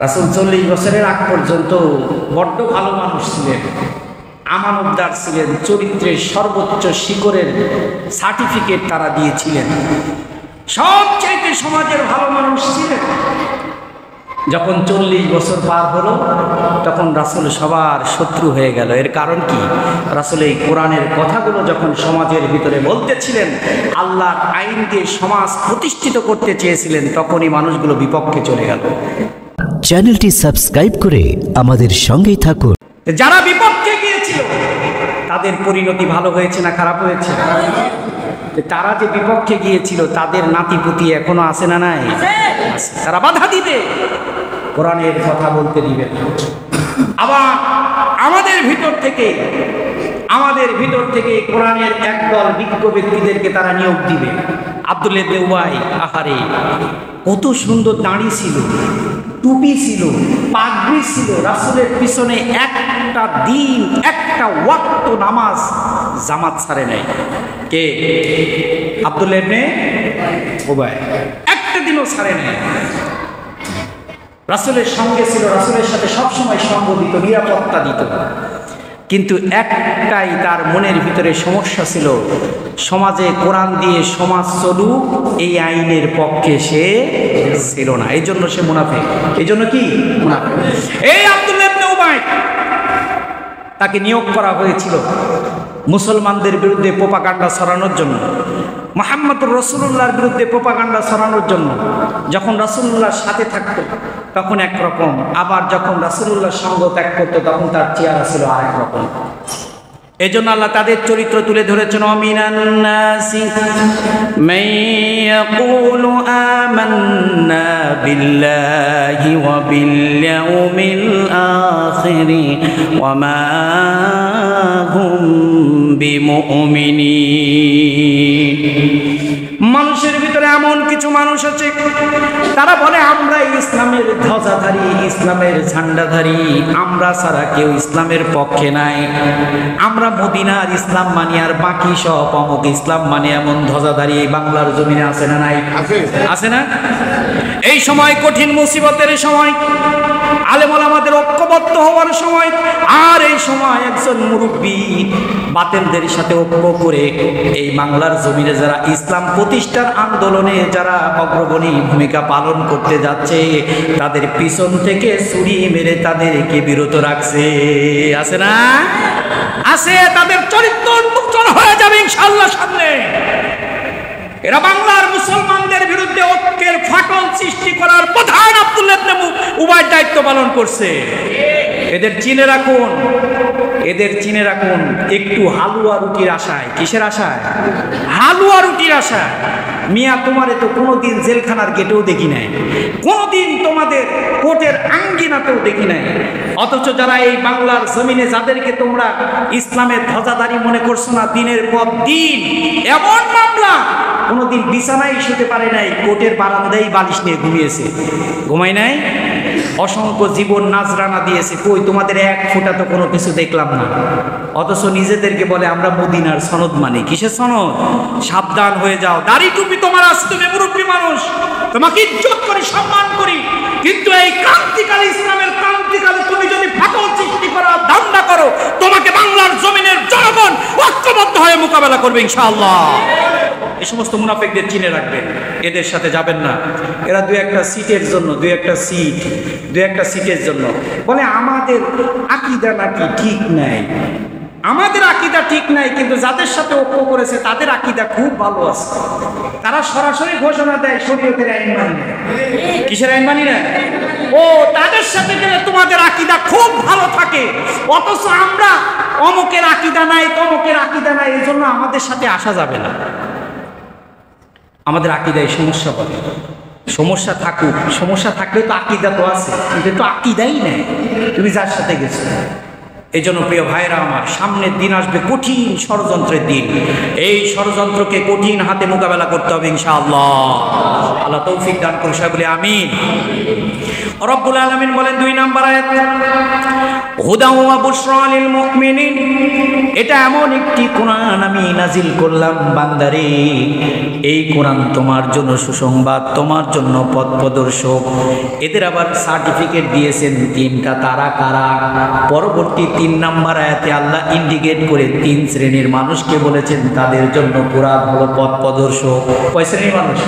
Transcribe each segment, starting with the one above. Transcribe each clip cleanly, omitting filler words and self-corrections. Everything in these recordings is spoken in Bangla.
রাসূল 40 বছরের আগ পর্যন্ত বড্ড ভালো মানুষ ছিলেন, আমানতদার ছিলেন, চরিত্রের সর্বোচ্চ শিখরের সার্টিফিকেট তারা দিয়েছিলেন, সবচাইতে সমাজের ভালো মানুষ ছিলেন। যখন 40 বছর পার হলো তখন রাসূল সবার শত্রু হয়ে গেল। এর কারণ কি? রাসূল এই কোরআনের কথাগুলো যখন সমাজের ভিতরে বলতেছিলেন, আল্লাহর আইন দিয়ে সমাজ প্রতিষ্ঠিত করতে চেয়েছিলেন, তখনই মানুষগুলো বিপক্ষে চলে গেল। চ্যানেলটি সাবস্ক্রাইব করে আমাদের সঙ্গেই থাকুন। যারা বিপক্ষে গিয়েছিল তাদের পরিণতি ভালো হয়েছে না খারাপ হয়েছে? তারা যে বিপক্ষে গিয়েছিল তাদের নাতিপুতি এখনো আছে না নাই? তারা বাধা দিবে, কোরআনের কথা বলতে দিবে না। আবার আমাদের ভিতর থেকে কোরআনের একদল বিজ্ঞ ব্যক্তিদেরকে তারা নিয়োগ দিবে। আব্দুল্লাহ ইবনে উবাই, আহারে কত সুন্দর দাড়ি ছিল, টুপি ছিল, পাগড়ি ছিল, রাসূলের পিছনে একটা দিন একটা ওয়াক্ত নামাজ জামাত ছাড়ে নাই। কে? আব্দুল্লাহ ইবনে উবাই, একটা দিনও ছাড়ে নাই। রাসূলের সঙ্গে ছিল, রাসূলের সাথে সবসময় সঙ্গ দিত, নিরাপত্তা দিত। কিন্তু একটাই তার মনের ভিতরে সমস্যা ছিল, সমাজে কোরআন দিয়ে সমাজ চলুক এই আইনের পক্ষে সে ছিল না। এই জন্য সে মুনাফিক। এই জন্য কি মুনাফিক? এই আব্দুল্লাহ ইবনে উবাই, তাকে নিয়োগ করা হয়েছিল মুসলমানদের বিরুদ্ধে প্রোপাগান্ডা ছড়ানোর জন্য, মুহাম্মদুর রাসূলুল্লাহর বিরুদ্ধে প্রোপাগান্ডা ছড়ানোর জন্য। যখন রাসূলুল্লাহর সাথে থাকতো তখন একরকম, আবার যখন রাসূলুল্লাহর সঙ্গ ত্যাগ করতো তখন তার চেহারা ছিল আরেক রকম। এই জন্য আল্লাহ তাদের চরিত্র তুলে ধরেছেন, মিনান নাসি মান ইয়াকুলু আমান্না বিল্লাহি ওয়া বিল ইয়াউমিল আখির ওয়া মা হুম বিমুমিনিন। মানুষের ভিতরে এমন কিছু মানুষ আছে তারা বলে আমরা ইসলামের ধ্বজাধারী, ইসলামের ঝান্ডাধারী, আমরা ছাড়া কেউ ইসলামের পক্ষে নাই, আমরা মদিনার ইসলাম মানি আর বাকি সব অমুক ইসলাম মানে, এমন ধ্বজাধারী এই বাংলার জমিনে আছে না নাই? আছে না? এই সময় কঠিন মুসিবতের সময়, আলেম ওলামাদের ঐক্যবদ্ধ হওয়ার সময়, আর এই সময় একজন মুরব্বী বাতেলদের সাথে ঐক্য করে এই বাংলার জমিনে যারা ইসলাম প্রতিষ্ঠার আন্দোলনে যারা অগ্রগণী ভূমিকা পালন করতে যাচ্ছে তাদের পিছন থেকে ছুরি মেরে তাদেরকে বিরত রাখছে। আছে না? আছে। তাদের চরিত্র উন্মোচন হয়ে যাবে ইনশাআল্লাহ সামনে। এরা বাংলার মুসলমানদের বিরুদ্ধে ঐক্যের ফাটল সৃষ্টি করার প্রধান আব্দুল্লাহ ইবনে উবাইর দায়িত্ব পালন করছে। এদের চিনে রাখুন, এদের চিনে রাখুন একটু হালুয়া রুটির আশায়। কিসের আশায়? হালুয়া রুটির আশায়। মিয়া তোমারে তো কোনোদিন জেলখানার গেটেও দেখি নাই, কোনোদিন তোমাদের কোর্টের আঙ্গিনাতেও দেখি নাই, অথচ যারা এই বাংলার জমিনে যাদেরকে তোমরা ইসলামের ধ্বজাধারী মনে করছো না, দিনের পর দিন এমন মামলা, কোনোদিন বিছানায় শুতে পারে নাই, কোর্টের বারান্দায় বালিশ নিয়ে ঘুমিয়েছে। ঘুমাই নাই? অসংখ্য জীবন নাজরানা দিয়েছে, কই তোমাদের এক ফোঁটা তো কোনো কিছু দেখলাম না। অথচ নিজেদেরকে বলে আমরা মদিনার সনদ মানি। কিসের সনদ? সাবধান হয়ে যাও, দাড়ি টুপি তোমার আছে, তুমি মুরব্বী মানুষ, তোমাকে ইজ্জত করি, সম্মান করি, কিন্তু এই ক্রান্তিকালী ইসলামের ক্রান্তিকালে তুমি যদি ফাটল সৃষ্টি করো, ধান্দা করো, তোমাকে বাংলার জমিনের জনগণ ঐক্যবদ্ধ হয়ে মোকাবেলা করবে ইনশাআল্লাহ। এই সমস্ত মুনাফিকদের চিনে রাখবেন, এদের সাথে যাবেন না। এরা দু একটা সিটের জন্য বলে আমাদের আকীদা নাকি ঠিক নাই, আমাদের আকীদা ঠিক নাই, কিন্তু যাদের সাথে ঐক্য করেছে তাদের আকীদা খুব ভালো আছে। তারা সরাসরি ঘোষণা দেয় শরীয়তের আইন মানি না। কিসের আইন মানি না? ও তাদের সাথে গেলে তোমাদের আকীদা খুব ভালো থাকে, অথচ আমরা অমুকের আকীদা নাই, তমুকের আকীদা নাই, এই জন্য আমাদের সাথে আসা যাবে না। আমাদের আকীদায় সমস্যা বলে, সমস্যা থাকুক, সমস্যা থাকলে তো আকীদা তো আছে, কিন্তু তো আকীদাই নেই তুমি যার সাথে গেছো। এই জন্য প্রিয় ভাইরা আমার, সামনের দিন আসবে কঠিন ষড়যন্ত্রের দিন। এই ষড়যন্ত্রকে কঠিন হাতে মোকাবেলা করতে হবে ইনশাআল্লাহ। আল্লাহ তৌফিক দান করুন, সবাই বলি আমিন। রব্বুল আলামিন বলেন 2 নম্বর আয়াত, হুদা ওয়া বুশরা লিল মুমিনিন, এটা এমন একটি কোরআন আমি নাজিল করলাম বান্দারে, এই কোরআন তোমার জন্য সুসংবাদ, তোমার জন্য পথ প্রদর্শক। এদের আবার সার্টিফিকেট দিয়েছেন 3টা, তারা কারা? পরবর্তী 3 নম্বর আয়াতে আল্লাহ ইন্ডিকেট করে 3 শ্রেণীর মানুষকে বলেছেন তাদের জন্য কোরআন হলো পথ প্রদর্শক। কয় শ্রেণীর মানুষ?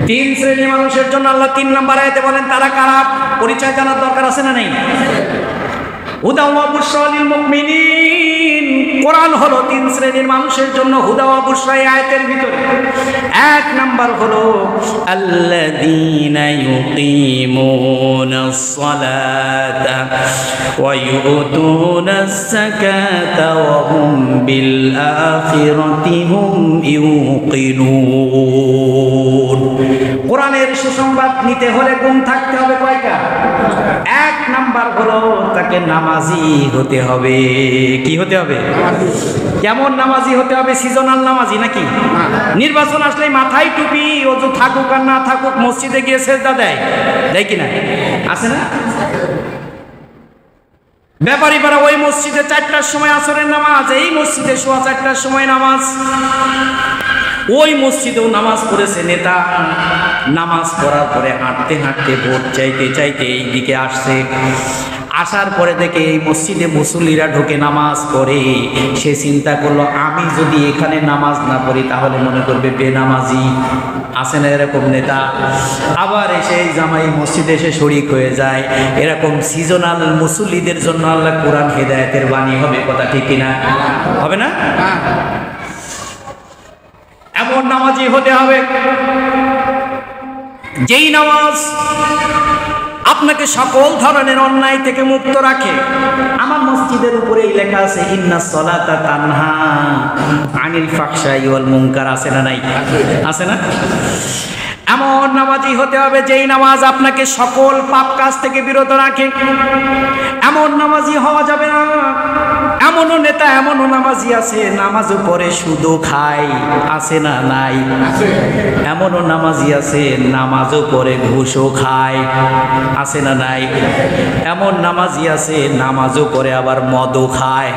3 শ্রেণীর মানুষের জন্য আল্লাহ 3 নম্বর আয়াতে বলেন তারা কারা। পরিচয় জানার দরকার আছে না নেই? হুদা ওয়া বুশরা লিল মুমিনিন, কোরআন হলো 3 শ্রেণীর মানুষের জন্য। হুদা ওয়া বুশরা এই আয়াতের ভিতরে 1 নাম্বার হলো আল্লাযীনা ইউকিমুনাস সালাতা ওয়া ইউতুনাস যাকাতা ওয়া হুম বিল আখিরাতি হুম ইউকিনুন। কোরআনের সুসংবাদ নিতে হলে গুণ থাকতে হবে কয়টা? 1 নাম্বার হলো তাকে নামাজি হতে হবে। কি হতে হবে? কেমন নামাজি হতে হবে? সিজনাল নামাজি নাকি? নির্বাচন আসলে মাথায় টুপি, ওযু থাকুক আর না থাকুক মসজিদে গিয়ে সেজদা দেয়, দেয় কিনা? আছে না? ব্যাপারী পাড়া ওই মসজিদে 4টার সময় আসরের নামাজ, এই মসজিদে 4:15টার সময় নামাজ। ওই মসজিদেও নামাজ পড়েছে নেতা, নামাজ পড়ার পরে হাঁটতে হাঁটতে ভোট চাইতে চাইতে এই দিকে আসছে। আসার পরে দেখে এই মসজিদে মুসল্লিরা ঢোকে নামাজ পড়ে, সে চিন্তা করলো আমি যদি এখানে নামাজ না পড়ি তাহলে মনে করবে বেনামাজি। আসে না এরকম নেতা? আবার এসে এই জামাই মসজিদে এসে শরিক হয়ে যায়। এরকম সিজনাল মুসল্লিদের জন্য আল্লাহ কোরআন হেদায়েতের বাণী হবে। কথা ঠিক কিনা? হবে না? এমন নামাজি হতে হবে যেই নামাজ আপনাকে সকল ধরনের অন্যায় থেকে মুক্ত রাখে। আমার মসজিদের উপরেই লেখা আছে ইন্নাস সালাতা তানহা আনিল ফাহশাই ওয়াল মুনকার। আছে না নাই? আছে না? এমন নামাজি হতে হবে যেই নামাজ আপনাকে সকল পাপ কাজ থেকে বিরত রাখে। এমন নামাজি হওয়া যাবে না। এমনও নেতা, এমনও নামাজি আছে নামাজও পড়ে সুদও খায়। আছে না নাই? এমনও নামাজি আছে নামাজও পড়ে ঘুষও খায়। আছে না নাই? এমন নামাজি আছে নামাজও পড়ে আবার মদও খায়।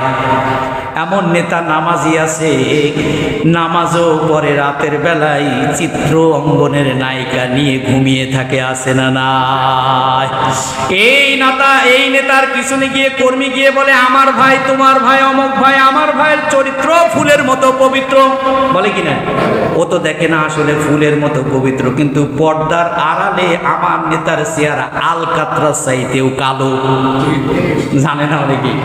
এমন নেতা নামাজি আছে নামাজও পড়ে রাতের বেলায় চিত্র অঙ্গনের নায়িকা নিয়ে ঘুমিয়ে থাকে। আছে না নাই? এই নেতার পিছনে গিয়ে কর্মী গিয়ে বলে আমার ভাই, তোমার ভাই, অমুক ভাই, আমার ভাইয়ের চরিত্র ফুলের মতো পবিত্র, বলে কিনা? ও তো দেখে না আসলে ফুলের মতো পবিত্র, কিন্তু পর্দার আড়ালে আমার নেতার চেহারা আলকাতরাস চাইতেও কালো। জানে না অনেকেই?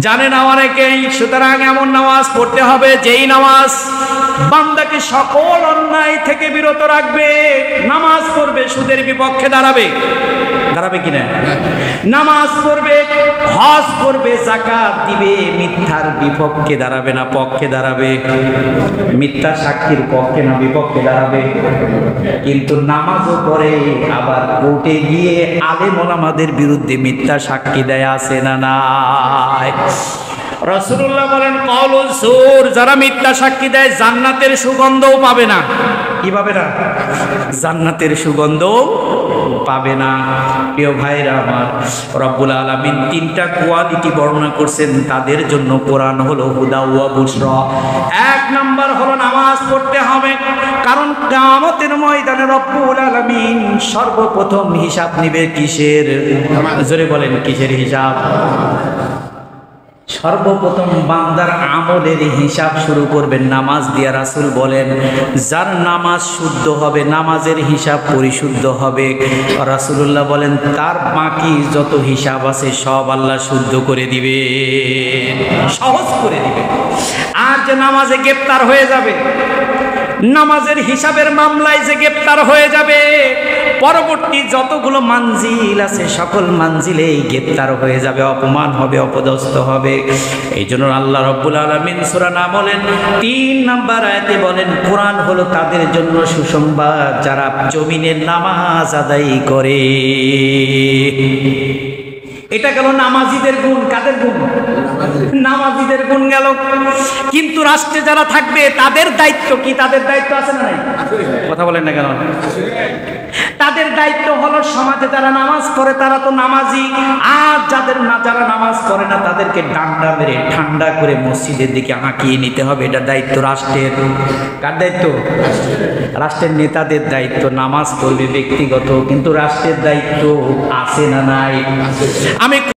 জানে না অনেকেই। সুতরাং এমন নামাজ পড়তে হবে যেই নামাজ বান্দাকে সকল অন্যায় থেকে বিরত রাখবে। নামাজ পড়বে, সুদের বিপক্ষে দাঁড়াবে কিনা? নামাজ পড়বে, হজ করবে, যাকাত দিবে, মিথ্যার বিপক্ষে দাঁড়াবে না পক্ষে দাঁড়াবে। মিথ্যা সাক্ষীর পক্ষে না বিপক্ষে দাঁড়াবে। কিন্তু নামাজও পড়ে আবার কোর্টে গিয়ে আলেম ওলামাদের বিরুদ্ধে মিথ্যা সাক্ষী দেয়। আছে না নাই? রাসূলুল্লাহ বলেন কওলুল জুর, যারা মিথ্যা সাক্ষী দেয় জান্নাতের সুগন্ধও পাবে না। কি পাবে না? জান্নাতের সুগন্ধও পাবে না। প্রিয় ভাইরা আমার, রব্বুল আলামিন 3টা কোয়ালিটি বর্ণনা করছেন, তাদের জন্য কোরআন হলো হুদা ওয়া বুশরা। 1 নাম্বার হলো নামাজ পড়তে হবে, কারণ কিয়ামতের ময়দানে রব্বুল আলামিন সর্বপ্রথম হিসাব নেবে কিসের? জোরে বলেন, কিসের হিসাব? সর্বপ্রথম বান্দার আমলের হিসাব শুরু করবেন নামাজ দিয়া। রাসূল বলেন যার নামাজ শুদ্ধ হবে, নামাজের হিসাব পরিশুদ্ধ হবে, রাসূলুল্লাহ বলেন তার বাকি যত হিসাব আছে সব আল্লাহ শুদ্ধ করে দিবে, সহজ করে দিবে। আর যে নামাজে গ্রেফতার হয়ে যাবে, নামাজের হিসাবের মামলায় যে গ্রেফতার হয়ে যাবে, পরবর্তী যতগুলো মানজিল আছে সকল মানজিলেই গ্রেফতার হয়ে যাবে, অপমান হবে, অপদস্থ হবে। এই জন্য আল্লাহ রব্বুল আলামিন সূরা নামলের 3 নাম্বার আয়াতে বলেন কোরআন হলো তাদের জন্য সুসংবাদ যারা জমিনের নামাজ আদায় করে। এটা গেল নামাজিদের গুণ। কাদের গুণ? নামাজিদের গুণ গেল। কিন্তু রাষ্ট্রে যারা থাকবে তাদের দায়িত্ব কি? তাদের দায়িত্ব আছে না নাই? কথা বলেন না কেন? তাদের দায়িত্ব হলো সমাজে যারা নামাজ পড়ে তারা তো নামাজি, আর যারা নামাজ পড়ে না তাদেরকে ডান্ডা মেরে ঠান্ডা করে মসজিদের দিকে হাঁকিয়ে নিতে হবে। এটা দায়িত্ব রাষ্ট্রের। কার দায়িত্ব? রাষ্ট্রের নেতাদের দায়িত্ব। নামাজ পড়বে ব্যক্তিগত, কিন্তু রাষ্ট্রের দায়িত্ব আছে না নাই? আমি